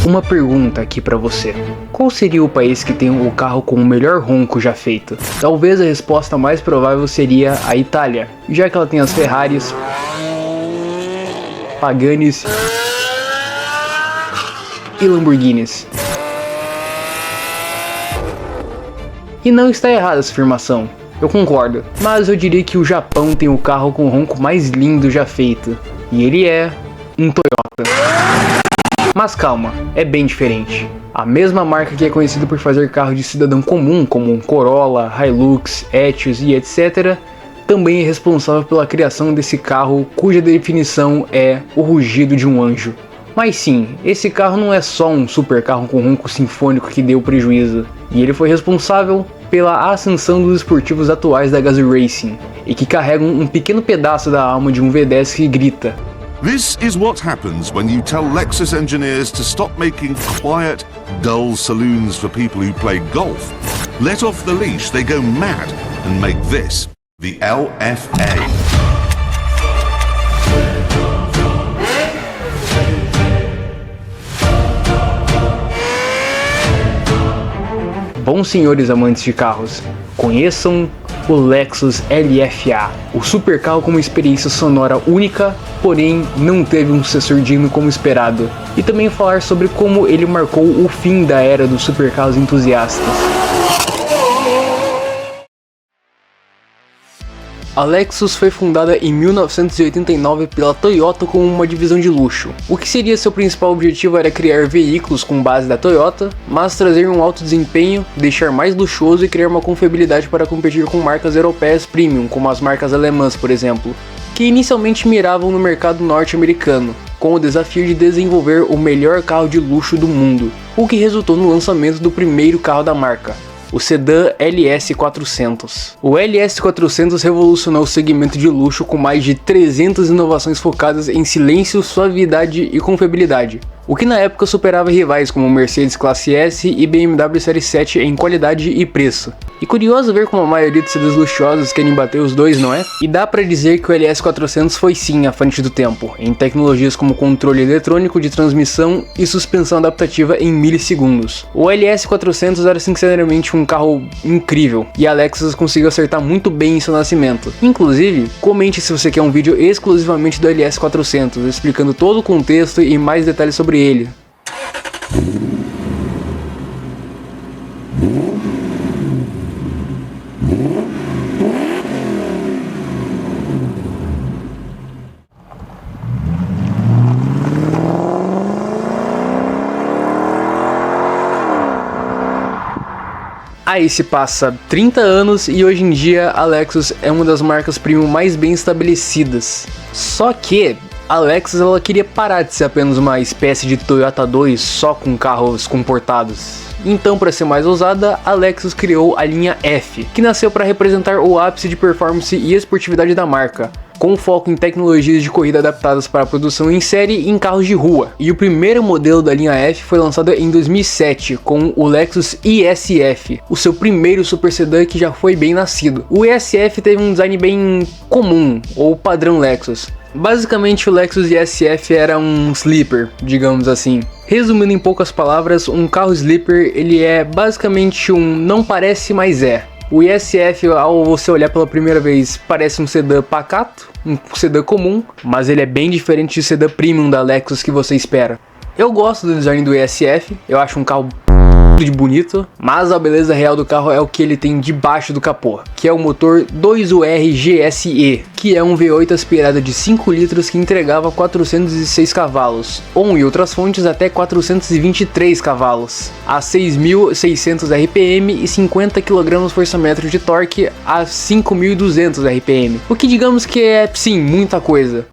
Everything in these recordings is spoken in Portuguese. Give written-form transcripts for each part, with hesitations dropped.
Uma pergunta aqui pra você. Qual seria o país que tem o carro com o melhor ronco já feito? Talvez a resposta mais provável seria a Itália, já que ela tem as Ferraris, Paganis e Lamborghinis. E não está errada essa afirmação, eu concordo, mas eu diria que o Japão tem o carro com o ronco mais lindo já feito, e ele é um Toyota. Mas calma, é bem diferente. A mesma marca que é conhecida por fazer carros de cidadão comum, como um Corolla, Hilux, Etios e etc., também é responsável pela criação desse carro cuja definição é o rugido de um anjo. Mas sim, esse carro não é só um super carro com ronco sinfônico que deu prejuízo, e ele foi responsável pela ascensão dos esportivos atuais da Gazoo Racing, e que carregam um pequeno pedaço da alma de um V10 que grita: This is what happens when you tell Lexus engineers to stop making quiet, dull saloons for people who play golf. Let off the leash, they go mad and make this the LFA. Bom, senhores amantes de carros, conheçam o Lexus LFA, o super carro com uma experiência sonora única, porém não teve um sucessor digno como esperado, e também falar sobre como ele marcou o fim da era dos supercarros entusiastas. A Lexus foi fundada em 1989 pela Toyota como uma divisão de luxo. O que seria seu principal objetivo era criar veículos com base da Toyota, mas trazer um alto desempenho, deixar mais luxuoso e criar uma confiabilidade para competir com marcas europeias premium, como as marcas alemãs, por exemplo, que inicialmente miravam no mercado norte-americano, com o desafio de desenvolver o melhor carro de luxo do mundo, o que resultou no lançamento do primeiro carro da marca, o sedã LS400. O LS400 revolucionou o segmento de luxo com mais de 300 inovações focadas em silêncio, suavidade e confiabilidade, o que na época superava rivais como Mercedes Classe S e BMW Série 7 em qualidade e preço. E curioso ver como a maioria dos sedãs luxuosos querem bater os dois, não é? E dá pra dizer que o LS400 foi sim à frente do tempo, em tecnologias como controle eletrônico de transmissão e suspensão adaptativa em milissegundos. O LS400 era sinceramente um carro incrível, e a Lexus conseguiu acertar muito bem em seu nascimento. Inclusive, comente se você quer um vídeo exclusivamente do LS400, explicando todo o contexto e mais detalhes sobre ele. Aí se passa 30 anos e hoje em dia a Lexus é uma das marcas premium mais bem estabelecidas. Só que a Lexus ela queria parar de ser apenas uma espécie de Toyota 2 só com carros comportados. Então, para ser mais ousada, a Lexus criou a linha F, que nasceu para representar o ápice de performance e esportividade da marca, com foco em tecnologias de corrida adaptadas para a produção em série e em carros de rua. E o primeiro modelo da linha F foi lançado em 2007 com o Lexus ISF, o seu primeiro super sedã que já foi bem nascido. O ISF teve um design bem comum, ou padrão Lexus. Basicamente o Lexus ISF era um sleeper, digamos assim. Resumindo em poucas palavras, um carro sleeper ele é basicamente um não parece, mas é. O ISF, ao você olhar pela primeira vez, parece um sedã pacato, um sedã comum, mas ele é bem diferente do sedã premium da Lexus que você espera. Eu gosto do design do ISF, eu acho um carro de bonito, mas a beleza real do carro é o que ele tem debaixo do capô, que é o motor 2UR GSE, que é um V8 aspirado de 5 litros que entregava 406 cavalos, ou em outras fontes até 423 cavalos, a 6.600 RPM e 50 kgfm de torque a 5.200 RPM, o que digamos que é, sim, muita coisa.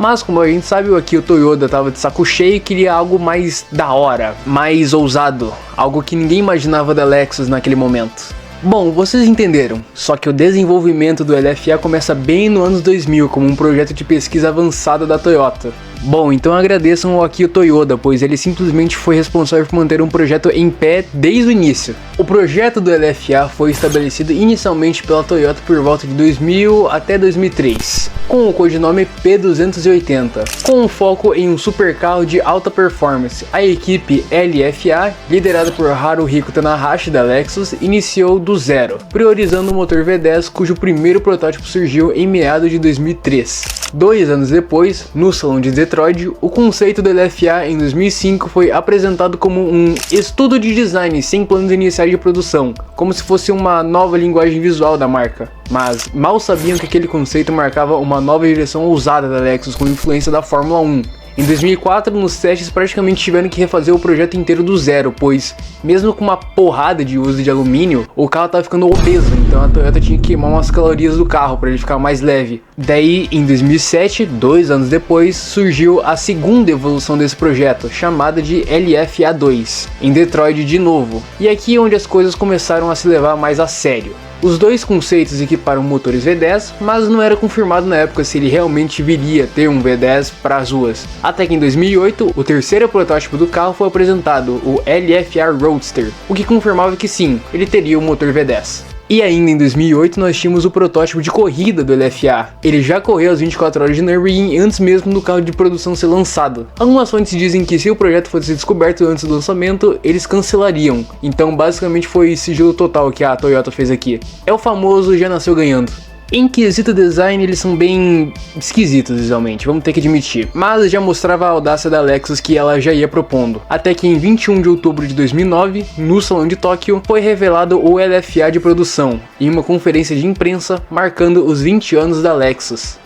Mas como a gente sabe, aqui o Toyota tava de saco cheio e queria algo mais da hora, mais ousado, algo que ninguém imaginava da Lexus naquele momento. Bom, vocês entenderam, só que o desenvolvimento do LFA começa bem no anos 2000 como um projeto de pesquisa avançada da Toyota. Bom, então agradeçam ao Akio Toyoda, pois ele simplesmente foi responsável por manter um projeto em pé desde o início. O projeto do LFA foi estabelecido inicialmente pela Toyota por volta de 2000 até 2003, com o codinome P280, com um foco em um supercarro de alta performance. A equipe LFA, liderada por Haruhiko Tanahashi da Lexus, iniciou do zero, priorizando o motor V10, cujo primeiro protótipo surgiu em meados de 2003. 2 anos depois, no Salão de Detroit, o conceito do LFA em 2005 foi apresentado como um estudo de design sem planos iniciais de produção, como se fosse uma nova linguagem visual da marca. Mas mal sabiam que aquele conceito marcava uma nova direção ousada da Lexus com influência da Fórmula 1. Em 2004, nos testes praticamente tiveram que refazer o projeto inteiro do zero, pois mesmo com uma porrada de uso de alumínio, o carro estava ficando obeso, então a Toyota tinha que queimar umas calorias do carro para ele ficar mais leve. Daí, em 2007, 2 anos depois, surgiu a segunda evolução desse projeto, chamada de LFA2, em Detroit de novo. E aqui é onde as coisas começaram a se levar mais a sério. Os dois conceitos equiparam motores V10, mas não era confirmado na época se ele realmente viria ter um V10 para as ruas. Até que em 2008, o terceiro protótipo do carro foi apresentado, o LFA Roadster, o que confirmava que sim, ele teria um motor V10. E ainda em 2008 nós tínhamos o protótipo de corrida do LFA. Ele já correu as 24 horas de Nürburgring antes mesmo do carro de produção ser lançado. Algumas fontes dizem que se o projeto fosse descoberto antes do lançamento, eles cancelariam. Então basicamente foi sigilo total que a Toyota fez aqui. É o famoso já nasceu ganhando. Em quesito design, eles são bem esquisitos visualmente, vamos ter que admitir. Mas já mostrava a audácia da Lexus que ela já ia propondo. Até que em 21 de outubro de 2009, no Salão de Tóquio, foi revelado o LFA de produção, em uma conferência de imprensa marcando os 20 anos da Lexus.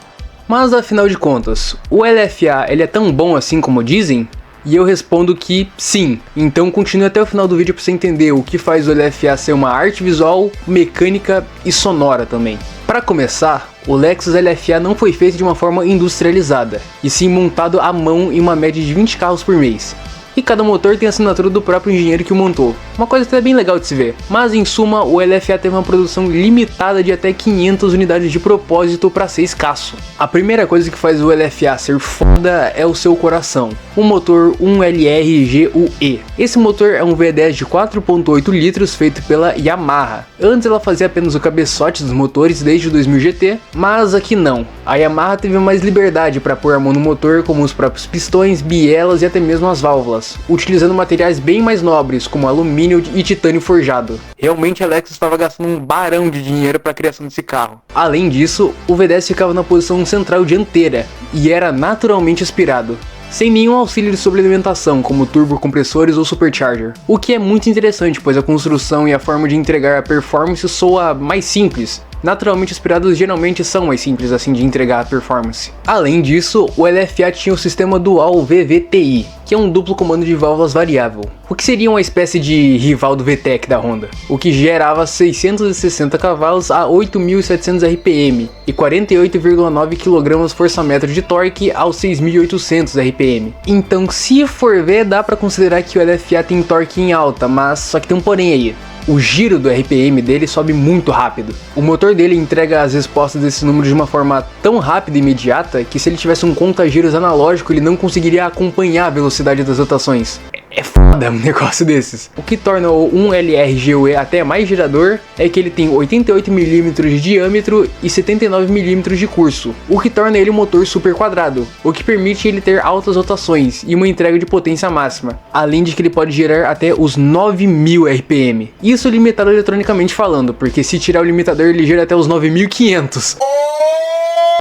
Mas afinal de contas, o LFA ele é tão bom assim como dizem? E eu respondo que sim, então continue até o final do vídeo para você entender o que faz o LFA ser uma arte visual, mecânica e sonora também. Para começar, o Lexus LFA não foi feito de uma forma industrializada, e sim montado à mão em uma média de 20 carros por mês. E cada motor tem a assinatura do próprio engenheiro que o montou, uma coisa até bem legal de se ver. Mas em suma, o LFA teve uma produção limitada de até 500 unidades de propósito para ser escasso. A primeira coisa que faz o LFA ser foda é o seu coração, o motor 1LR-GUE. Esse motor é um V10 de 4.8 litros feito pela Yamaha. Antes ela fazia apenas o cabeçote dos motores desde o 2000 GT, mas aqui não. A Yamaha teve mais liberdade para pôr a mão no motor, como os próprios pistões, bielas e até mesmo as válvulas, utilizando materiais bem mais nobres, como alumínio e titânio forjado. Realmente a Lexus estava gastando um barão de dinheiro para a criação desse carro. Além disso, o V10 ficava na posição central dianteira e era naturalmente aspirado, sem nenhum auxílio de sobrealimentação, como turbocompressores ou supercharger. O que é muito interessante, pois a construção e a forma de entregar a performance soa mais simples. Naturalmente aspirados geralmente são mais simples assim de entregar a performance. Além disso, o LFA tinha o sistema Dual VVTi, que é um duplo comando de válvulas variável, o que seria uma espécie de rival do VTEC da Honda, o que gerava 660 cavalos a 8.700 RPM e 48,9 kgfm de torque aos 6.800 RPM. Então, se for ver, dá pra considerar que o LFA tem torque em alta, mas só que tem um porém aí. O giro do RPM dele sobe muito rápido. O motor dele entrega as respostas desse número de uma forma tão rápida e imediata que se ele tivesse um conta-giros analógico ele não conseguiria acompanhar a velocidade das rotações. É foda um negócio desses. O que torna o 1LR-GUE até mais girador é que ele tem 88 mm de diâmetro e 79 mm de curso, o que torna ele um motor super quadrado, o que permite ele ter altas rotações e uma entrega de potência máxima, além de que ele pode gerar até os 9.000 RPM. Isso limitado eletronicamente falando, porque se tirar o limitador ele gera até os 9.500.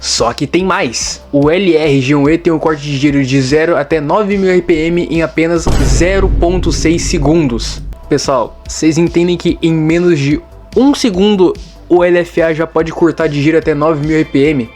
Só que tem mais. O LR-GUE tem um corte de giro de 0 até 9.000 RPM em apenas 0,6 segundos. Pessoal, vocês entendem que em menos de 1 segundo o LFA já pode cortar de giro até 9.000 RPM?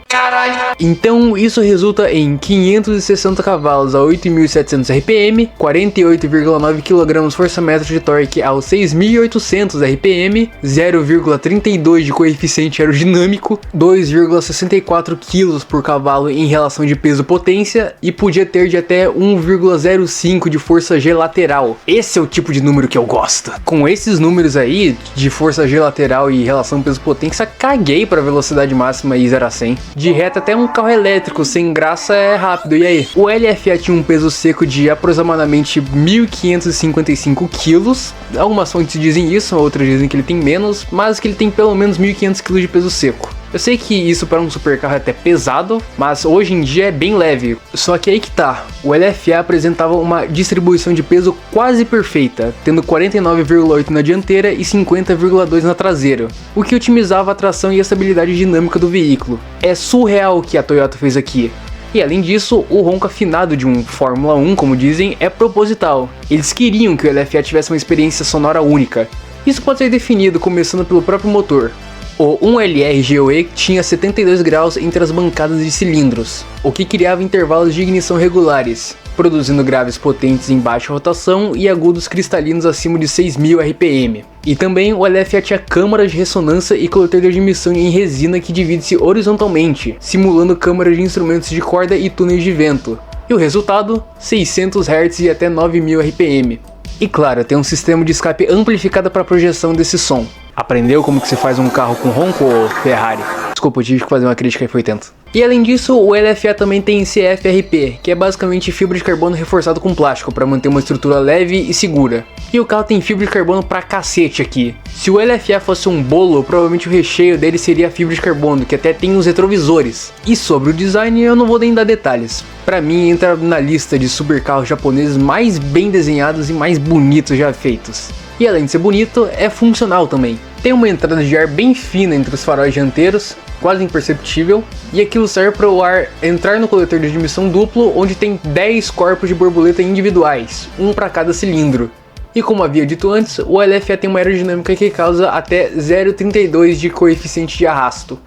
Então isso resulta em 560 cavalos a 8.700 RPM, 48,9 kg força-metro de torque aos 6.800 RPM, 0,32 de coeficiente aerodinâmico, 2,64 kg por cavalo em relação de peso-potência e podia ter de até 1,05 de força G lateral. Esse é o tipo de número que eu gosto. Com esses números aí, de força G lateral e relação peso-potência, caguei pra velocidade máxima e 0 a 100. De reta até um carro elétrico sem graça é rápido, e aí? O LFA tinha um peso seco de aproximadamente 1.555 kg. Algumas fontes dizem isso, outras dizem que ele tem menos, mas que ele tem pelo menos 1.500 kg de peso seco. Eu sei que isso para um supercarro é até pesado, mas hoje em dia é bem leve. Só que aí que tá, o LFA apresentava uma distribuição de peso quase perfeita, tendo 49,8 na dianteira e 50,2 na traseira, o que otimizava a tração e a estabilidade dinâmica do veículo. É surreal o que a Toyota fez aqui. E além disso, o ronco afinado de um Fórmula 1, como dizem, é proposital. Eles queriam que o LFA tivesse uma experiência sonora única. Isso pode ser definido começando pelo próprio motor. O 1LR GOE tinha 72 graus entre as bancadas de cilindros, o que criava intervalos de ignição regulares, produzindo graves potentes em baixa rotação e agudos cristalinos acima de 6.000 RPM. E também o LFA tinha câmara de ressonância e coletor de admissão em resina que divide-se horizontalmente, simulando câmaras de instrumentos de corda e túneis de vento. E o resultado? 600 Hz e até 9.000 RPM. E claro, tem um sistema de escape amplificado para projeção desse som. Aprendeu como que se faz um carro com ronco, ou Ferrari? Desculpa, eu tive que fazer uma crítica e foi tento. E além disso, o LFA também tem CFRP, que é basicamente fibra de carbono reforçado com plástico para manter uma estrutura leve e segura. E o carro tem fibra de carbono pra cacete aqui. Se o LFA fosse um bolo, provavelmente o recheio dele seria a fibra de carbono, que até tem uns retrovisores. E sobre o design, eu não vou nem dar detalhes. Pra mim, entra na lista de supercarros japoneses mais bem desenhados e mais bonitos já feitos. E além de ser bonito, é funcional também. Tem uma entrada de ar bem fina entre os faróis dianteiros, quase imperceptível, e aquilo serve para o ar entrar no coletor de admissão duplo, onde tem 10 corpos de borboleta individuais, um para cada cilindro. E como havia dito antes, o LFA tem uma aerodinâmica que causa até 0,32 de coeficiente de arrasto.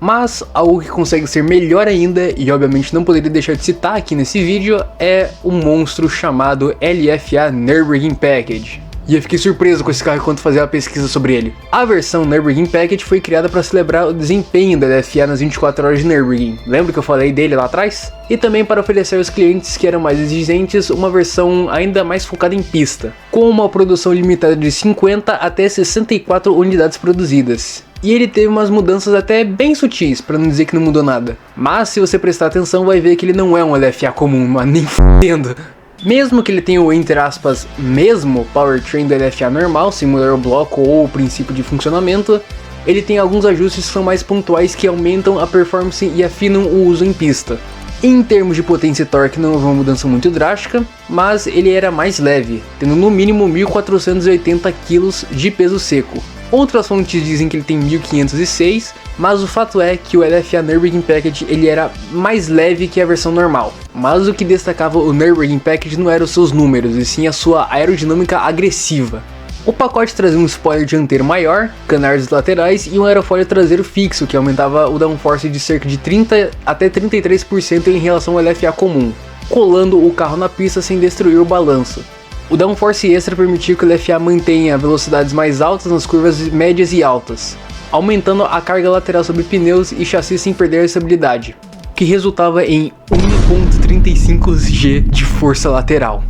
Mas algo que consegue ser melhor ainda, e obviamente não poderia deixar de citar aqui nesse vídeo, é um monstro chamado LFA Nürburgring Package. E eu fiquei surpreso com esse carro enquanto fazia a pesquisa sobre ele. A versão Nürburgring Package foi criada para celebrar o desempenho da LFA nas 24 horas de Nürburgring. Lembra que eu falei dele lá atrás? E também para oferecer aos clientes que eram mais exigentes uma versão ainda mais focada em pista, com uma produção limitada de 50 até 64 unidades produzidas. E ele teve umas mudanças até bem sutis, para não dizer que não mudou nada. Mas se você prestar atenção vai ver que ele não é um LFA comum, mas nem f***endo. Mesmo que ele tenha o, entre aspas, mesmo powertrain do LFA normal, simular o bloco ou o princípio de funcionamento, ele tem alguns ajustes que são mais pontuais que aumentam a performance e afinam o uso em pista. Em termos de potência e torque não houve uma mudança muito drástica, mas ele era mais leve, tendo no mínimo 1.480 kg de peso seco. Outras fontes dizem que ele tem 1.506, mas o fato é que o LFA Nürburgring Package ele era mais leve que a versão normal. Mas o que destacava o Nürburgring Package não eram os seus números, e sim a sua aerodinâmica agressiva. O pacote trazia um spoiler dianteiro maior, canards laterais e um aerofólio traseiro fixo, que aumentava o downforce de cerca de 30 até 33% em relação ao LFA comum, colando o carro na pista sem destruir o balanço. O downforce extra permitiu que o LFA mantenha velocidades mais altas nas curvas médias e altas, aumentando a carga lateral sobre pneus e chassi sem perder a estabilidade, que resultava em 1.35 G de força lateral.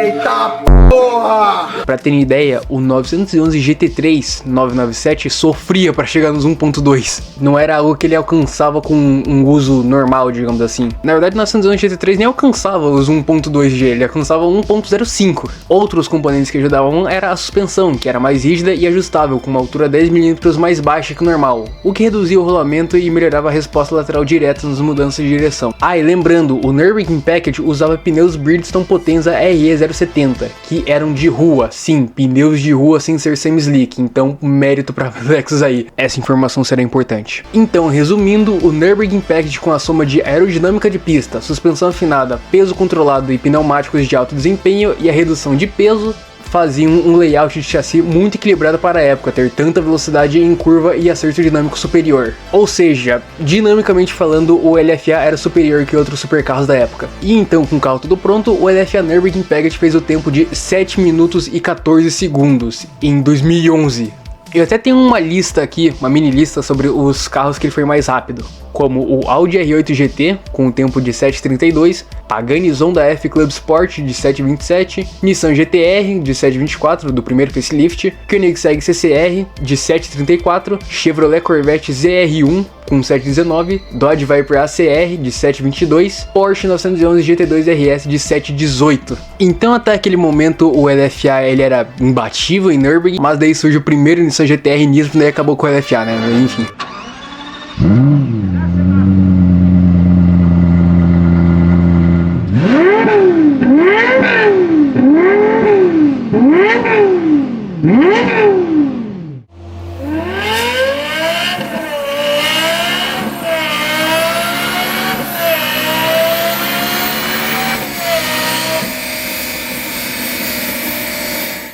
Eita porra! Pra terem ideia, o 911 GT3 997 sofria pra chegar nos 1.2. Não era algo que ele alcançava com um uso normal, digamos assim. Na verdade, o 911 GT3 nem alcançava os 1.2G, ele alcançava 1.05. Outros componentes que ajudavam era a suspensão, que era mais rígida e ajustável, com uma altura 10 mm mais baixa que o normal, o que reduzia o rolamento e melhorava a resposta lateral direta nas mudanças de direção. Ah, e lembrando, o Nürburgring Package usava pneus Bridgestone Potenza RE070, que eram de rua, sim, pneus de rua sem ser semi-slick, então mérito pra Lexus aí, essa informação será importante. Então, resumindo, o Nürburgring Package com a soma de aerodinâmica de pista, suspensão afinada, peso controlado e pneumáticos de alto desempenho e a redução de peso, faziam um layout de chassi muito equilibrado para a época, ter tanta velocidade em curva e acerto dinâmico superior. Ou seja, dinamicamente falando, o LFA era superior que outros supercarros da época. E então, com o carro tudo pronto, o LFA Nürburgring Package fez o tempo de 7 minutos e 14 segundos em 2011. Eu até tenho uma lista aqui, uma mini lista sobre os carros que ele foi mais rápido, como o Audi R8 GT com um tempo de 7:32, Pagani Zonda F Club Sport de 7:27, Nissan GT-R de 7:24 do primeiro facelift, Koenigsegg CC-R de 7:34, Chevrolet Corvette ZR1 com 7:19, Dodge Viper ACR de 7:22, Porsche 911 GT2 RS de 7:18. Então até aquele momento o LFA ele era imbatível em Nürburgring, mas daí surge o primeiro Nissan GT-R Nismo e daí acabou com o LFA, né? Enfim.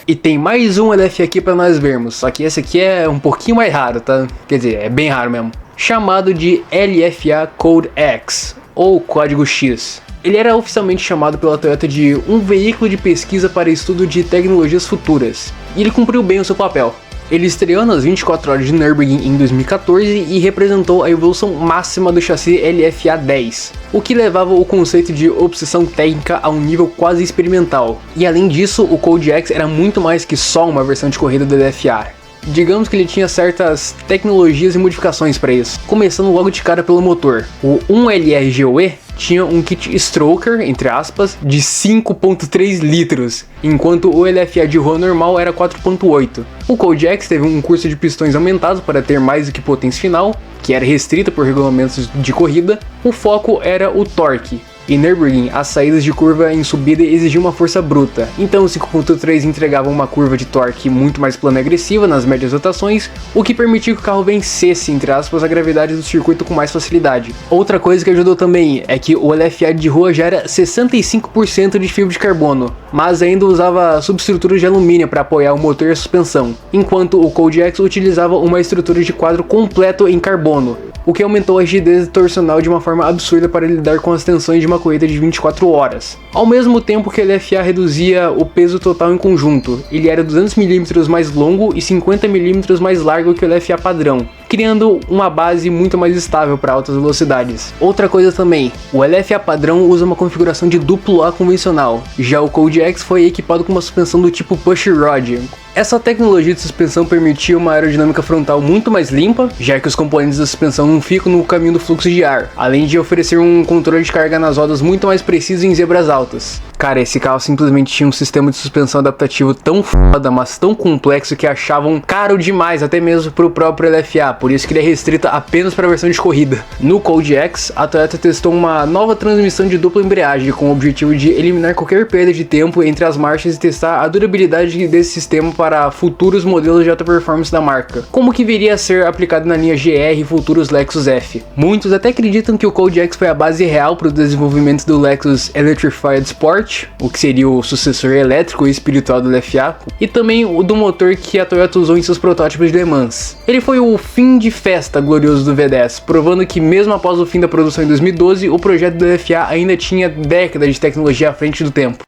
E tem mais um LFA aqui pra nós vermos, só que esse aqui é um pouquinho mais raro, tá? Quer dizer, é bem raro mesmo. Chamado de LFA Code X, ou Código X. Ele era oficialmente chamado pela Toyota de um veículo de pesquisa para estudo de tecnologias futuras, e ele cumpriu bem o seu papel. Ele estreou nas 24 horas de Nürburgring em 2014 e representou a evolução máxima do chassi LFA 10, o que levava o conceito de obsessão técnica a um nível quase experimental. E além disso, o Code X era muito mais que só uma versão de corrida do LFA. Digamos que ele tinha certas tecnologias e modificações para isso, começando logo de cara pelo motor. O 1LR-GOE tinha um kit stroker, entre aspas, de 5.3 litros, enquanto o LFA de rua normal era 4.8. O Code X teve um curso de pistões aumentado para ter mais equipotência final, que era restrita por regulamentos de corrida. O foco era o torque. Em Nürburgring, as saídas de curva em subida exigiam uma força bruta, então o 5.3 entregava uma curva de torque muito mais plana e agressiva nas médias rotações, o que permitia que o carro vencesse, entre aspas, a gravidade do circuito com mais facilidade. Outra coisa que ajudou também é que o LFA de rua já era 65% de fibra de carbono, mas ainda usava subestruturas de alumínio para apoiar o motor e a suspensão, enquanto o Code X utilizava uma estrutura de quadro completo em carbono, o que aumentou a rigidez torcional de uma forma absurda para lidar com as tensões de uma corrida de 24 horas. Ao mesmo tempo que o LFA reduzia o peso total em conjunto, ele era 200 mm mais longo e 50 mm mais largo que o LFA padrão, criando uma base muito mais estável para altas velocidades. Outra coisa também, o LFA padrão usa uma configuração de duplo A convencional, já o Code X foi equipado com uma suspensão do tipo push rod. Essa tecnologia de suspensão permitia uma aerodinâmica frontal muito mais limpa, já que os componentes da suspensão não ficam no caminho do fluxo de ar, além de oferecer um controle de carga nas rodas muito mais preciso em zebras altas. Cara, esse carro simplesmente tinha um sistema de suspensão adaptativo tão foda, mas tão complexo que achavam caro demais, até mesmo pro próprio LFA, por isso que ele é restrito apenas para a versão de corrida. No Code X, a Toyota testou uma nova transmissão de dupla embreagem com o objetivo de eliminar qualquer perda de tempo entre as marchas e testar a durabilidade desse sistema para futuros modelos de alta performance da marca, como que viria a ser aplicado na linha GR e futuros Lexus F. Muitos até acreditam que o Code X foi a base real para o desenvolvimento do Lexus Electrified Sport, o que seria o sucessor elétrico e espiritual do LFA, e também o do motor que a Toyota usou em seus protótipos de Le Mans. Ele foi o fim de festa glorioso do V10, provando que mesmo após o fim da produção em 2012, o projeto do LFA ainda tinha décadas de tecnologia à frente do tempo.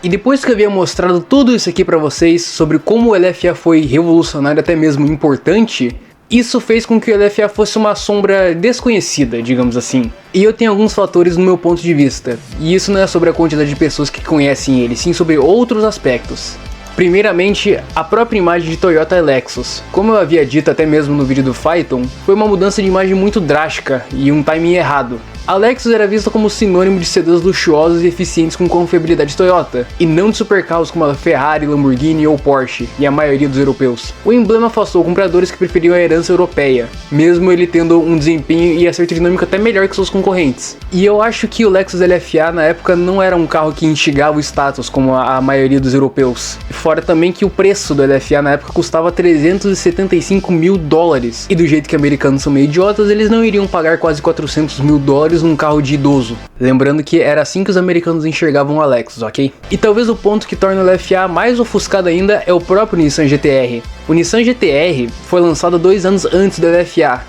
E depois que eu havia mostrado tudo isso aqui pra vocês sobre como o LFA foi revolucionário, até mesmo importante, isso fez com que o LFA fosse uma sombra desconhecida, digamos assim. E eu tenho alguns fatores no meu ponto de vista, e isso não é sobre a quantidade de pessoas que conhecem ele, sim sobre outros aspectos. Primeiramente, a própria imagem de Toyota e Lexus. Como eu havia dito até mesmo no vídeo do Phaeton, foi uma mudança de imagem muito drástica e um timing errado. A Lexus era vista como sinônimo de sedãs luxuosos e eficientes com confiabilidade Toyota, e não de supercarros como a Ferrari, Lamborghini ou Porsche, e a maioria dos europeus. O emblema afastou compradores que preferiam a herança europeia, mesmo ele tendo um desempenho e acerto dinâmico até melhor que seus concorrentes. E eu acho que o Lexus LFA na época não era um carro que instigava o status como a maioria dos europeus. Fora também que o preço do LFA na época custava 375 mil dólares, e do jeito que americanos são meio idiotas, eles não iriam pagar quase 400 mil dólares num carro de idoso. Lembrando que era assim que os americanos enxergavam o Lexus, ok? E talvez o ponto que torna o LFA mais ofuscado ainda é o próprio Nissan GT-R. O Nissan GT-R foi lançado 2 anos antes do LFA,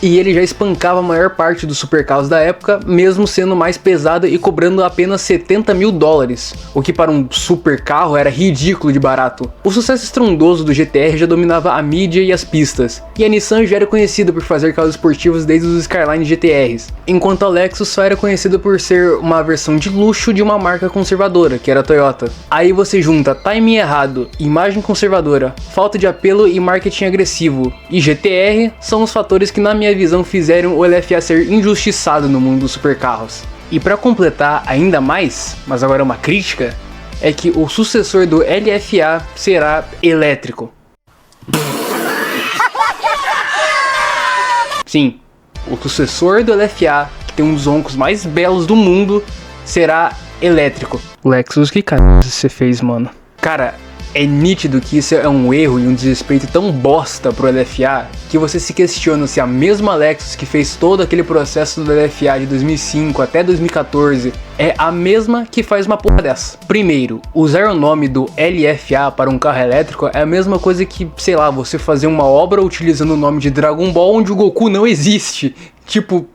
e ele já espancava a maior parte dos supercarros da época, mesmo sendo mais pesado e cobrando apenas 70 mil dólares, o que para um supercarro era ridículo de barato. O sucesso estrondoso do GT-R já dominava a mídia e as pistas, e a Nissan já era conhecida por fazer carros esportivos desde os Skyline GT-Rs, enquanto a Lexus só era conhecida por ser uma versão de luxo de uma marca conservadora, que era a Toyota. Aí você junta timing errado, imagem conservadora, falta de apelo e marketing agressivo, e GT-R são os fatores que na minha visão fizeram o LFA ser injustiçado no mundo dos supercarros. E para completar ainda mais, mas agora é uma crítica, é que o sucessor do LFA será elétrico. Sim, o sucessor do LFA, que tem um dos roncos mais belos do mundo, será elétrico. Lexus, que caralho você fez, mano? Cara, é nítido que isso é um erro e um desrespeito tão bosta pro LFA que você se questiona se a mesma Lexus que fez todo aquele processo do LFA de 2005 até 2014 é a mesma que faz uma porra dessa. Primeiro, usar o nome do LFA para um carro elétrico é a mesma coisa que, sei lá, você fazer uma obra utilizando o nome de Dragon Ball onde o Goku não existe. Tipo,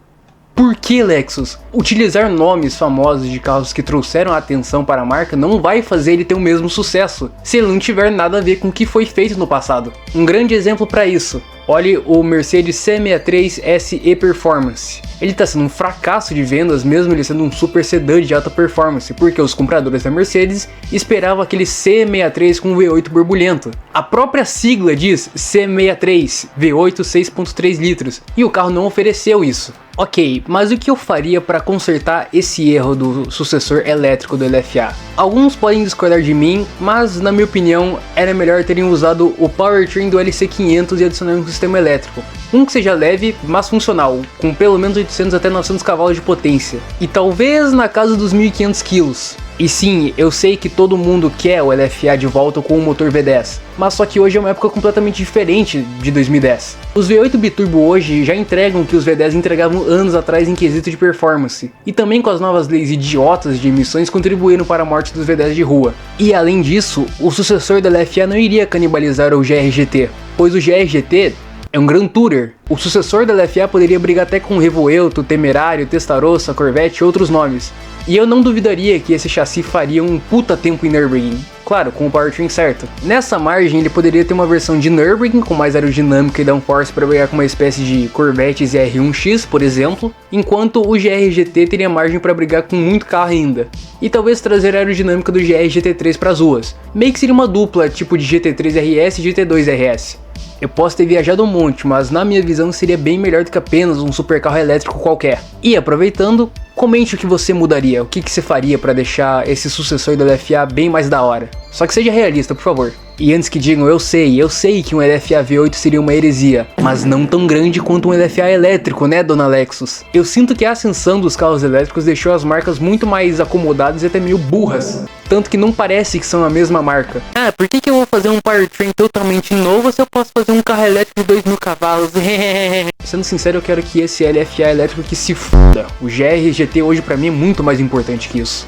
por que, Lexus? Utilizar nomes famosos de carros que trouxeram atenção para a marca não vai fazer ele ter o mesmo sucesso, se ele não tiver nada a ver com o que foi feito no passado. Um grande exemplo para isso, olhe o Mercedes C63 SE Performance. Ele está sendo um fracasso de vendas, mesmo ele sendo um super sedã de alta performance, porque os compradores da Mercedes esperavam aquele C63 com V8 borbulhento. A própria sigla diz C63, V8 6.3 litros, e o carro não ofereceu isso. Ok, mas o que eu faria para consertar esse erro do sucessor elétrico do LFA? Alguns podem discordar de mim, mas na minha opinião era melhor terem usado o powertrain do LC500 e adicionar um sistema elétrico. Um que seja leve, mas funcional, com pelo menos 800 até 900 cavalos de potência, e talvez na casa dos 1.500 kg. E sim, eu sei que todo mundo quer o LFA de volta com o motor V10, mas só que hoje é uma época completamente diferente de 2010. Os V8 biturbo hoje já entregam o que os V10 entregavam anos atrás em quesito de performance, e também com as novas leis idiotas de emissões contribuíram para a morte dos V10 de rua. E além disso, o sucessor do LFA não iria canibalizar o GR-GT, pois o GR-GT é um Grand Tourer. O sucessor da LFA poderia brigar até com o Revuelto, Temerário, Testarossa, Corvette e outros nomes. E eu não duvidaria que esse chassi faria um puta tempo em Nürburgring. Claro, com o powertrain certo. Nessa margem ele poderia ter uma versão de Nürburgring com mais aerodinâmica e downforce para brigar com uma espécie de Corvette ZR1X, por exemplo, enquanto o GR-GT teria margem para brigar com muito carro ainda. E talvez trazer a aerodinâmica do GR-GT3 para as ruas. Meio que seria uma dupla tipo de GT3 RS e GT2 RS. Eu posso ter viajado um monte, mas na minha visão seria bem melhor do que apenas um supercarro elétrico qualquer. E aproveitando, comente o que você mudaria, o que você faria para deixar esse sucessor do LFA bem mais da hora. Só que seja realista, por favor. E antes que digam, eu sei que um LFA V8 seria uma heresia, mas não tão grande quanto um LFA elétrico, né, dona Lexus? Eu sinto que a ascensão dos carros elétricos deixou as marcas muito mais acomodadas e até meio burras. Tanto que não parece que são a mesma marca. Ah, por que eu vou fazer um powertrain totalmente novo se eu posso fazer um carro elétrico de 2.000 cavalos? Sendo sincero, eu quero que esse LFA elétrico que se foda. O GR-GT hoje pra mim é muito mais importante que isso.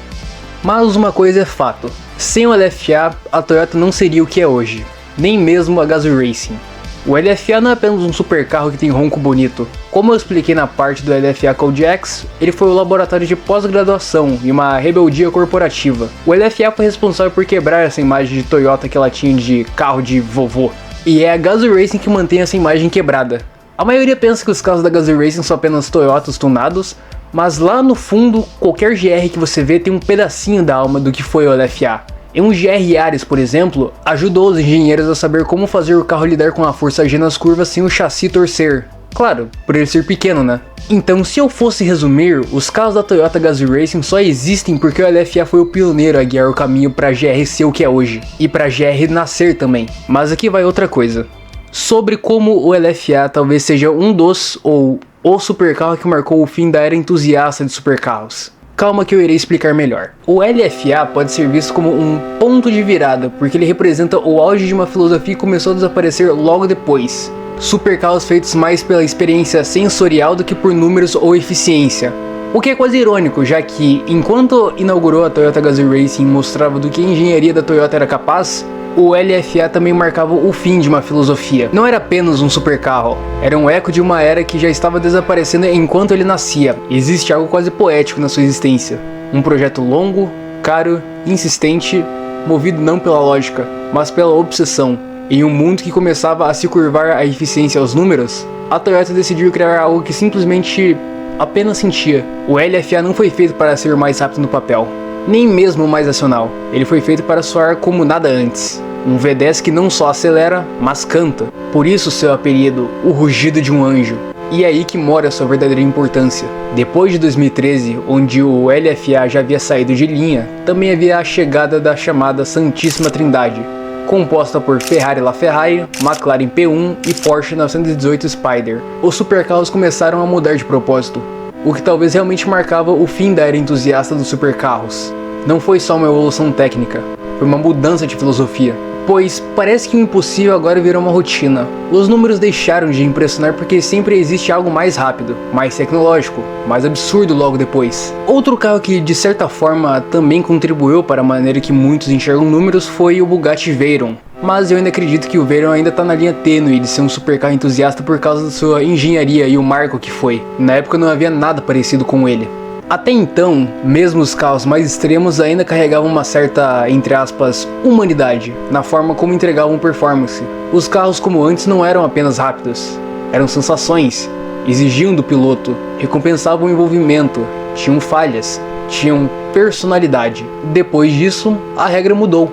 Mas uma coisa é fato. Sem o LFA, a Toyota não seria o que é hoje. Nem mesmo a Gazoo Racing. O LFA não é apenas um supercarro que tem ronco bonito. Como eu expliquei na parte do LFA Code X, ele foi o laboratório de pós-graduação e uma rebeldia corporativa. O LFA foi responsável por quebrar essa imagem de Toyota que ela tinha de carro de vovô. E é a Gazoo Racing que mantém essa imagem quebrada. A maioria pensa que os carros da Gazoo Racing são apenas Toyotas tunados, mas lá no fundo, qualquer GR que você vê tem um pedacinho da alma do que foi o LFA. Em um GR Yaris, por exemplo, ajudou os engenheiros a saber como fazer o carro lidar com a força G nas curvas sem o chassi torcer. Claro, por ele ser pequeno, né? Então, se eu fosse resumir, os carros da Toyota Gazoo Racing só existem porque o LFA foi o pioneiro a guiar o caminho para a GR ser o que é hoje, e para a GR nascer também. Mas aqui vai outra coisa. Sobre como o LFA talvez seja um dos, ou o supercarro que marcou o fim da era entusiasta de supercarros. Calma que eu irei explicar melhor. O LFA pode ser visto como um ponto de virada, porque ele representa o auge de uma filosofia que começou a desaparecer logo depois. Supercarros feitos mais pela experiência sensorial do que por números ou eficiência. O que é quase irônico, já que, enquanto inaugurou a Toyota Gazoo Racing e mostrava do que a engenharia da Toyota era capaz, o LFA também marcava o fim de uma filosofia. Não era apenas um supercarro, era um eco de uma era que já estava desaparecendo enquanto ele nascia. Existe algo quase poético na sua existência. Um projeto longo, caro, insistente, movido não pela lógica, mas pela obsessão. Em um mundo que começava a se curvar à eficiência aos números, a Toyota decidiu criar algo que simplesmente apenas sentia. O LFA não foi feito para ser mais rápido no papel, nem mesmo mais racional. Ele foi feito para soar como nada antes. Um V10 que não só acelera, mas canta. Por isso seu apelido, o rugido de um anjo. E é aí que mora sua verdadeira importância. Depois de 2013, onde o LFA já havia saído de linha, também havia a chegada da chamada Santíssima Trindade, composta por Ferrari LaFerrari, McLaren P1 e Porsche 918 Spider. Os supercarros começaram a mudar de propósito, o que talvez realmente marcava o fim da era entusiasta dos supercarros. Não foi só uma evolução técnica, foi uma mudança de filosofia. Pois parece que o impossível agora virou uma rotina. Os números deixaram de impressionar porque sempre existe algo mais rápido, mais tecnológico, mais absurdo logo depois. Outro carro que de certa forma também contribuiu para a maneira que muitos enxergam números foi o Bugatti Veyron. Mas eu ainda acredito que o Veyron ainda está na linha tênue de ser um supercarro entusiasta por causa da sua engenharia e o marco que foi. Na época não havia nada parecido com ele. Até então, mesmo os carros mais extremos ainda carregavam uma certa, entre aspas, humanidade, na forma como entregavam performance. Os carros como antes não eram apenas rápidos, eram sensações, exigiam do piloto, recompensavam o envolvimento, tinham falhas, tinham personalidade. Depois disso, a regra mudou.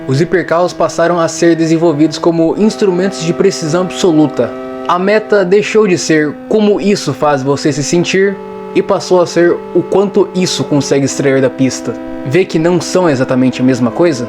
Os hipercarros passaram a ser desenvolvidos como instrumentos de precisão absoluta. A meta deixou de ser como isso faz você se sentir, e passou a ser o quanto isso consegue extrair da pista. Vê que não são exatamente a mesma coisa?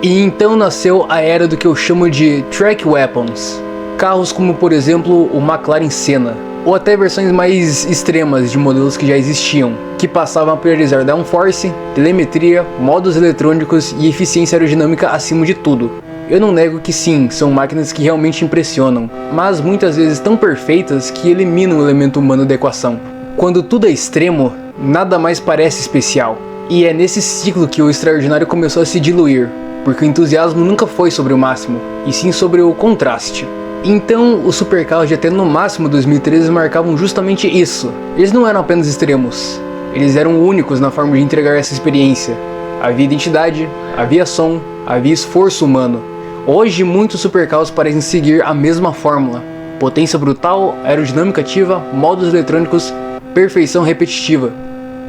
E então nasceu a era do que eu chamo de Track Weapons. Carros como, por exemplo, o McLaren Senna, ou até versões mais extremas de modelos que já existiam, que passavam a priorizar downforce, telemetria, modos eletrônicos e eficiência aerodinâmica acima de tudo. Eu não nego que sim, são máquinas que realmente impressionam, mas muitas vezes tão perfeitas que eliminam o elemento humano da equação. Quando tudo é extremo, nada mais parece especial. E é nesse ciclo que o extraordinário começou a se diluir, porque o entusiasmo nunca foi sobre o máximo, e sim sobre o contraste. Então, os supercarros de até no máximo 2013 marcavam justamente isso. Eles não eram apenas extremos, eles eram únicos na forma de entregar essa experiência. Havia identidade, havia som, havia esforço humano. Hoje, muitos supercarros parecem seguir a mesma fórmula. Potência brutal, aerodinâmica ativa, modos eletrônicos, perfeição repetitiva.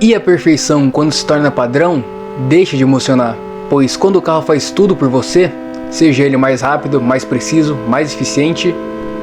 E a perfeição, quando se torna padrão, deixa de emocionar, pois quando o carro faz tudo por você, seja ele mais rápido, mais preciso, mais eficiente,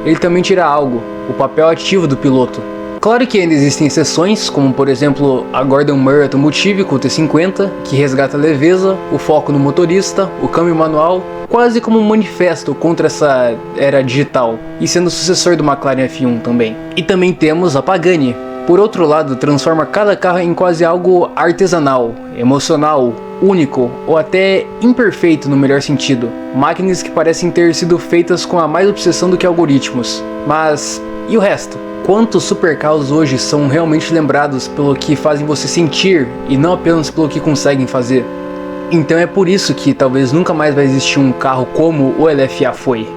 ele também tira algo, o papel ativo do piloto. Claro que ainda existem exceções, como por exemplo a Gordon Murray Automotive com o T50, que resgata a leveza, o foco no motorista, o câmbio manual, quase como um manifesto contra essa era digital, e sendo sucessor do McLaren F1 também. E também temos a Pagani. Por outro lado, transforma cada carro em quase algo artesanal, emocional, único ou até imperfeito no melhor sentido. Máquinas que parecem ter sido feitas com a mais obsessão do que algoritmos. Mas e o resto? Quantos supercarros hoje são realmente lembrados pelo que fazem você sentir e não apenas pelo que conseguem fazer? Então é por isso que talvez nunca mais vai existir um carro como o LFA foi.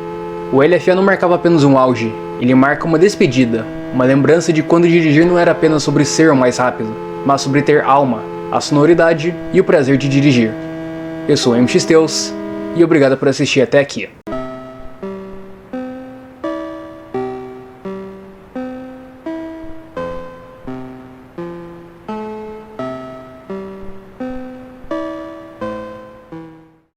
O LFA não marcava apenas um auge, ele marca uma despedida, uma lembrança de quando dirigir não era apenas sobre ser o mais rápido, mas sobre ter alma, a sonoridade e o prazer de dirigir. Eu sou o MX Teus, e obrigado por assistir até aqui.